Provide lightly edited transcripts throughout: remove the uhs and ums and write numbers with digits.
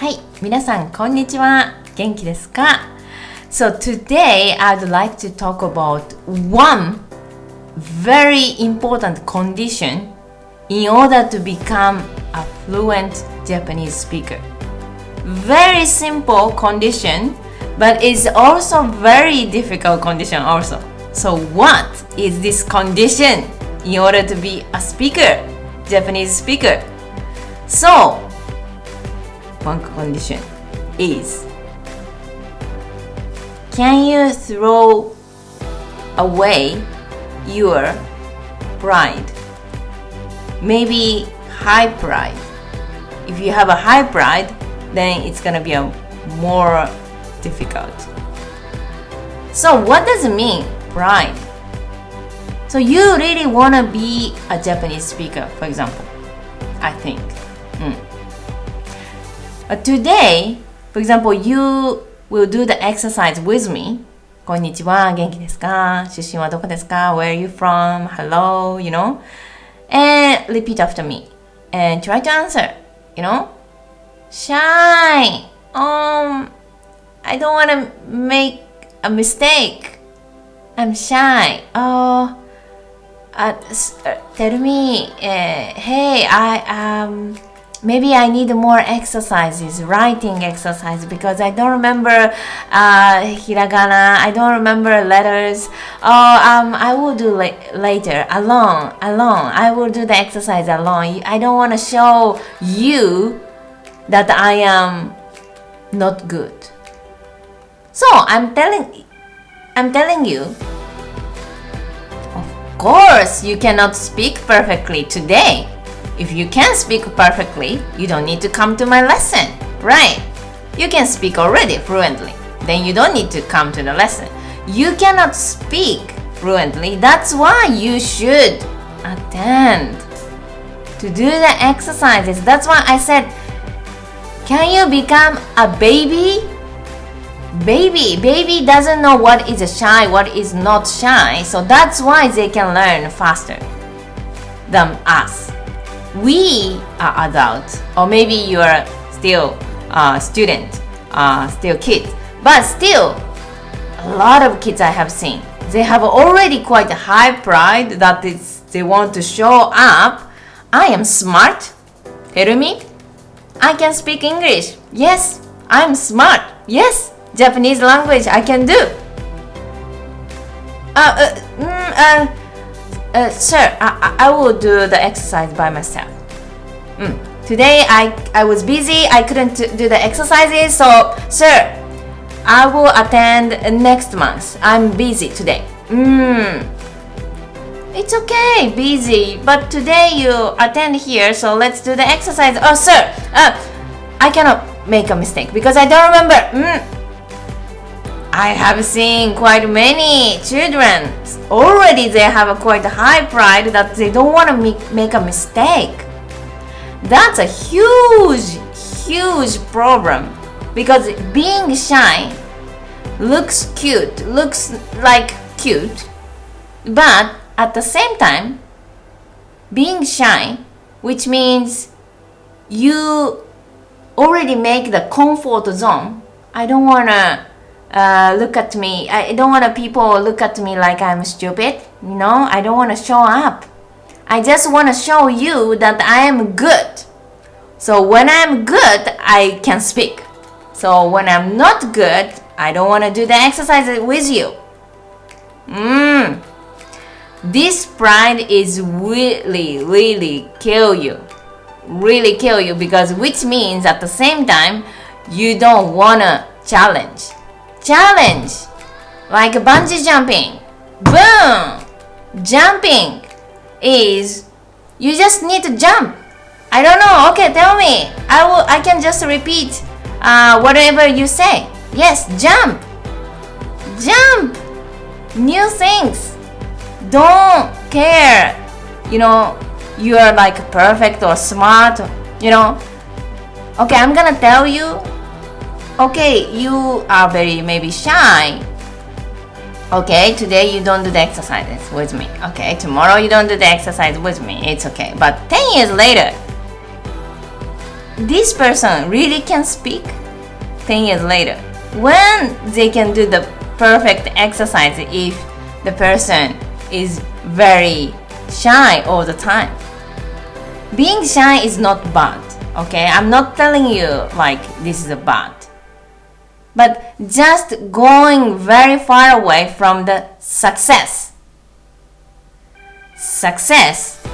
はい、皆さんこんにちは。元気ですか？ So today I'd like to talk about one very important condition in order to become a fluent Japanese speaker. Very simple condition, but it's also very difficult condition also. So what is this condition in order to be a speaker, Japanese speaker? So, one condition is, can you throw away your pride? Maybe high pride. If you have a high pride, then it's gonna be a more difficult. So what does it mean, pride? So you really wanna be a Japanese speaker, for example, I think. Today, for example, you will do the exercise with me. こんにちは、元気ですか？出身はどこですか？ Where are you from? Hello, you know? And repeat after me. And try to answer, you know? Shy. I don't want to make a mistake. I'm shy. Tell me, hey, maybe I need more exercises, writing exercise, because I don't remember hiragana, I don't remember letters. I will do later, alone. I will do the exercise alone. I don't want to show you that I am not good. So I'm telling you, of course you cannot speak perfectly today. If you can speak perfectly, you don't need to come to my lesson, right? You can speak already fluently. Then you don't need to come to the lesson. You cannot speak fluently. That's why you should attend to do the exercises. That's why I said, can you become a baby? Baby doesn't know what is shy, what is not shy. So that's why they can learn faster than us. We are adults, or maybe you are still a student, still kids, but still a lot of kids I have seen, they have already quite a high pride that they want to show up. I am smart. Tell me, I can speak English. Yes, I'm smart. Yes, Japanese language I can do. Sir, I will do the exercise by myself. Today I was busy, I couldn't do the exercises, so sir, I will attend next month. I'm busy today. It's okay, busy, but today you attend here, so let's do the exercise. Oh sir, I cannot make a mistake because I don't remember. I have seen quite many children. Already they have a quite high pride that they don't want to make a mistake. That's a huge problem. Because being shy looks cute, but at the same time, being shy, which means you already make the comfort zone. I don't want to look at me. I don't want people look at me like I'm stupid. You know, I don't want to show up. I just want to show you that I am good. So when I'm good, I can speak. So when I'm not good, I don't want to do the exercise with you. This pride is really kill you. Really kill you, because which means at the same time, you don't want to challenge, like bungee jumping. Boom! Jumping is, you just need to jump. I don't know. Okay, tell me. I can just repeat whatever you say. Yes, jump. New things. Don't care, you know, you are like perfect or smart, you know. Okay, I'm gonna tell you. Okay, you are very maybe shy. Okay, today you don't do the exercises with me. Okay, tomorrow you don't do the exercise with me. It's okay. But 10 years later, this person really can speak 10 years later? When they can do the perfect exercise if the person is very shy all the time? Being shy is not bad, okay? I'm not telling you like this is a bad. But just going very far away from the success. Success,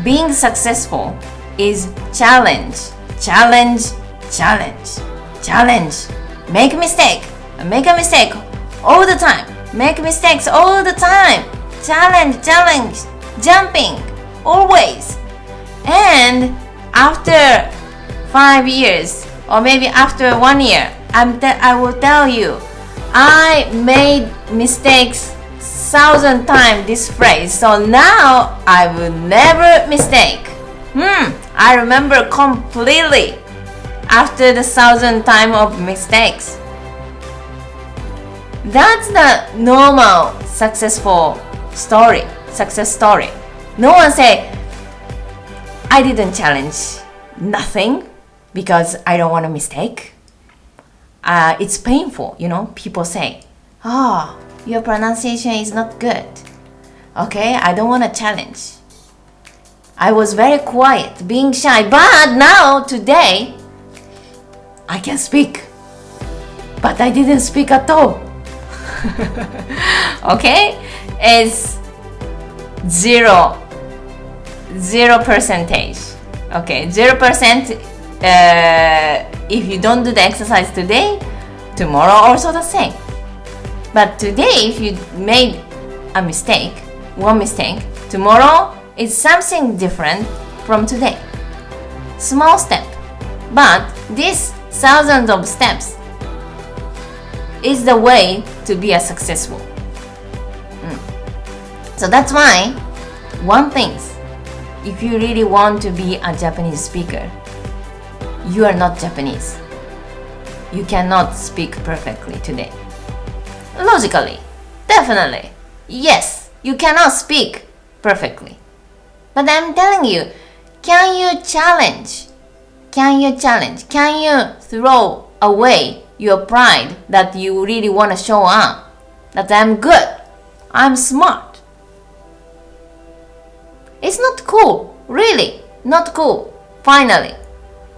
being successful is challenge, challenge, challenge, challenge. Make a mistake all the time. Make mistakes all the time. Challenge, challenge, jumping, always. And after 5 years, or maybe after 1 year, I will tell you, I made mistakes 1,000 times this phrase, so now I will never mistake. I remember completely after the 1,000 times of mistakes. That's the normal success story. No one say, I didn't challenge nothing because I don't want a mistake. It's painful, people say, your pronunciation is not good. Okay, I don't want to challenge. I was very quiet, being shy, but now, today, I can speak. But I didn't speak at all. Okay? It's zero percentage. Okay, 0%. If you don't do the exercise today, tomorrow also the same. But today, if you made a mistake, one mistake, tomorrow is something different from today. Small step. But this thousands of steps is the way to be a successful. So that's why, one thing, if you really want to be a Japanese speaker, you are not Japanese. You cannot speak perfectly today. Logically, definitely, yes, you cannot speak perfectly. But I'm telling you, can you challenge? Can you throw away your pride that you really want to show up? That I'm good, I'm smart. It's not cool, really, not cool. Finally,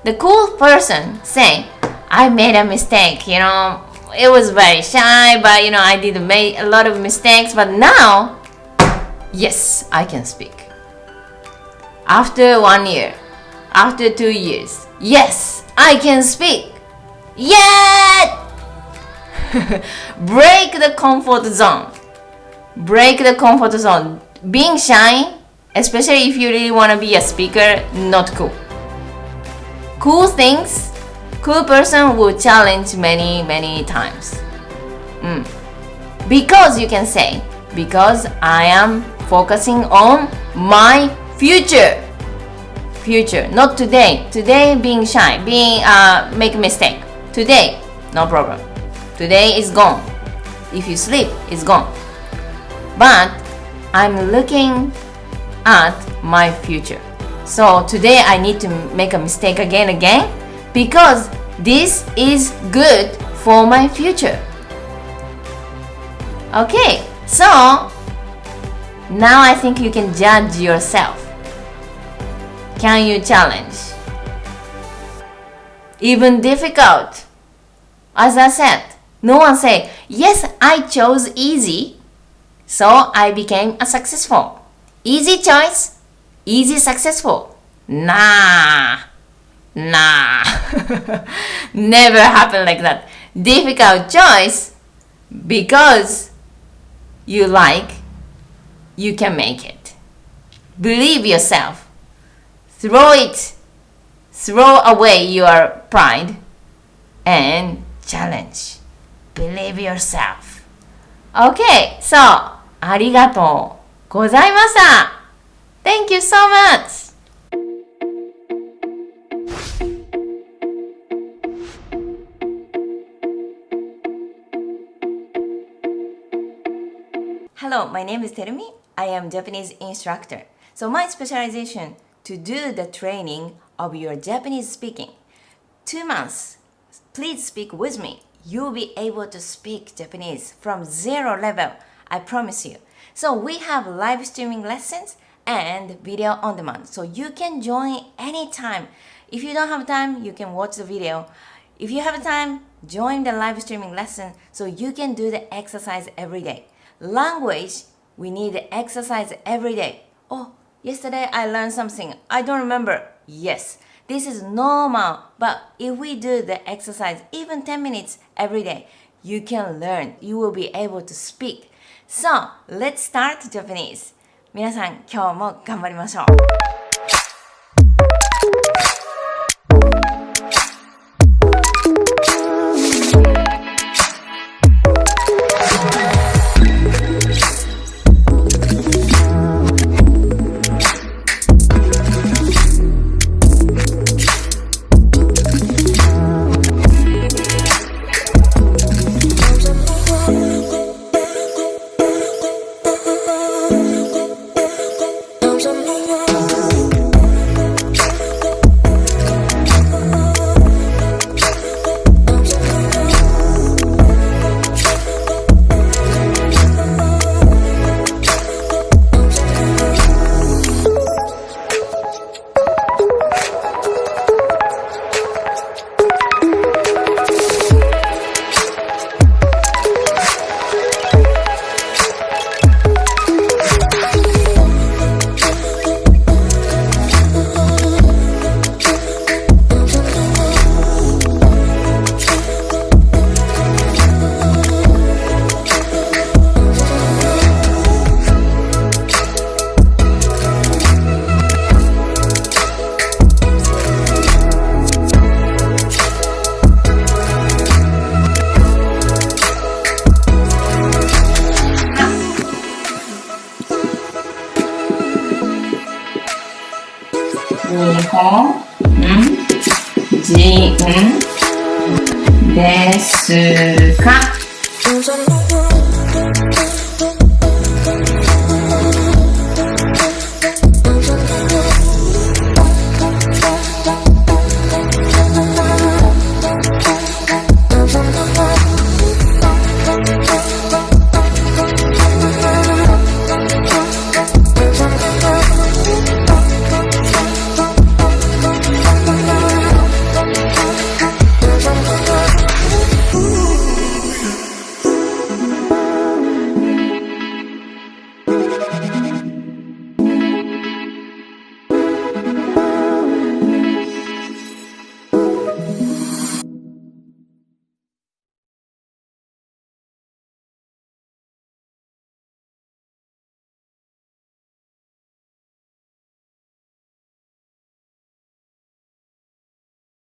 the cool person say, I made a mistake, it was very shy, but I did make a lot of mistakes, but now, yes, I can speak. After 1 year, after 2 years, yes, I can speak. Yet! Break the comfort zone. Being shy, especially if you really want to be a speaker, not cool. Cool things, cool person will challenge many times. Because you can say, because I am focusing on my future, not today. Today being shy, make a mistake. Today, no problem. Today is gone. If you sleep, it's gone. But I'm looking at my future. So today I need to make a mistake again because this is good for my future. Okay, so now I think you can judge yourself. Can you challenge? Even difficult. As I said, no one say, yes, I chose easy, so I became a successful. Easy choice, easy successful. Nah. Never happen like that. Difficult choice, because you can make it. Believe yourself. Throw away your pride and challenge. Believe yourself. Okay, so ありがとうございました。Thank you so much. Hello, my name is Terumi. I am Japanese instructor. So my specialization to do the training of your Japanese speaking. 2 months. Please speak with me. You'll be able to speak Japanese from zero level. I promise you. So we have live streaming lessons and video on demand. So you can join anytime. If you don't have time, you can watch the video. If you have time, join the live streaming lesson so you can do the exercise every day. Language, we need the exercise every day. Oh, yesterday I learned something. I don't remember. Yes, this is normal. But if we do the exercise even 10 minutes every day, you can learn. You will be able to speak. So, let's start Japanese. 皆さん、今日も頑張りましょう。日本人ですか